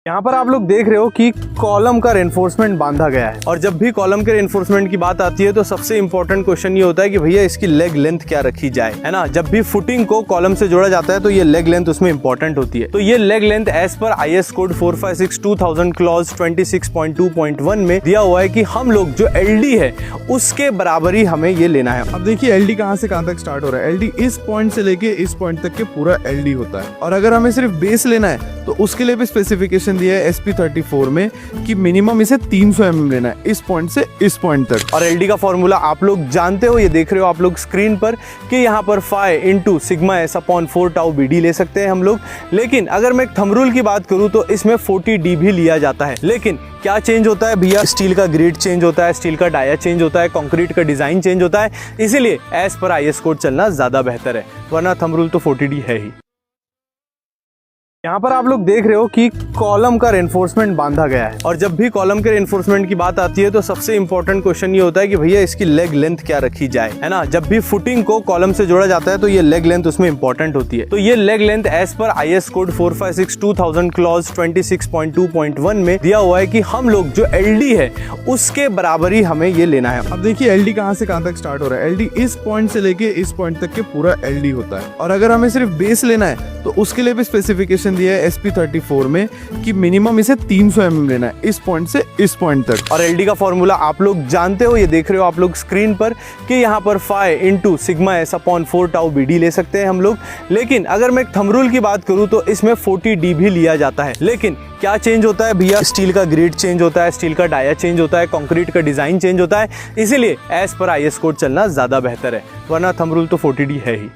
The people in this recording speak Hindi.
यहाँ पर आप लोग देख रहे हो कि कॉलम का रेनफोर्समेंट बांधा गया है। और जब भी कॉलम के रेनफोर्समेंट की बात आती है तो सबसे इंपॉर्टेंट क्वेश्चन ये होता है कि भैया इसकी लेग लेंथ क्या रखी जाए, है ना। जब भी फुटिंग को कॉलम से जोड़ा जाता है तो ये लेग लेंथ उसमें इंपॉर्टेंट होती है। तो ये leg length as per IS code 456/2000 clause 26.2.1 में दिया हुआ है कि हम लोग जो LD है उसके बराबर ही हमें ये लेना है। अब देखिए LD कहाँ से कहाँ तक स्टार्ट हो रहा है। LD इस पॉइंट से लेके इस पॉइंट तक के पूरा LD होता है। और अगर हमें सिर्फ बेस लेना है तो उसके लिए भी स्पेसिफिकेशन दिया है SP34 में कि मिनिमम इसे 300 mm लेना है, इस पॉइंट से इस पॉइंट तक। और LD का फॉर्मूला आप लोग जानते हो, ये देख रहे हो आप लोग स्क्रीन पर कि यहाँ पर phi into sigma S/4 tau BD ले सकते हैं हम लोग। लेकिन अगर मैं थंब रूल की बात करूँ तो इसमें 40D भी लिया जाता है। लेकिन क्या चेंज होता है भैया, स्टील का ग्रेड चेंज होता है, स्टील का डाया चेंज होता है, कंक्रीट का डिजाइन चेंज होता है, इसीलिए एज पर IS कोड चलना ज्यादा बेहतर है, वरना थंब रूल तो 40D है ही। यहाँ पर आप लोग देख रहे हो कि कॉलम का रेनफोर्समेंट बांधा गया है। और जब भी कॉलम के रेनफोर्समेंट की बात आती है तो सबसे इंपॉर्टेंट क्वेश्चन ये होता है कि भैया इसकी लेग लेंथ क्या रखी जाए, है ना। जब भी फुटिंग को कॉलम से जोड़ा जाता है तो ये लेग लेंथ उसमें इंपॉर्टेंट होती है। तो ये leg length as per IS code 456/2000 clause 26.2.1 में दिया हुआ है कि हम लोग जो LD है उसके बराबर ही हमें ये लेना है। अब देखिए LD कहाँ से कहाँ तक स्टार्ट हो रहा है। LD इस पॉइंट से लेके इस पॉइंट तक के पूरा LD होता है। और अगर हमें सिर्फ बेस लेना है तो उसके लिए भी स्पेसिफिकेशन दिया है SP34 में कि मिनिमम इसे 300 mm लेना है, इस पॉइंट से इस पॉइंट तक। और LD का फॉर्मूला आप लोग जानते हो, ये देख रहे हो आप लोग स्क्रीन पर कि यहाँ पर phi into sigma S/4 tau BD ले सकते हैं हम लोग। लेकिन अगर मैं थंब रूल की बात करूँ तो इसमें 40D भी लिया जाता है। लेकिन क्या चेंज होता है भैया, स्टील का ग्रेड चेंज होता है, स्टील का डाया चेंज होता है, कंक्रीट का डिजाइन चेंज होता है, इसीलिए एज पर IS कोड चलना ज्यादा बेहतर है, वरना थंब रूल तो 40D है ही।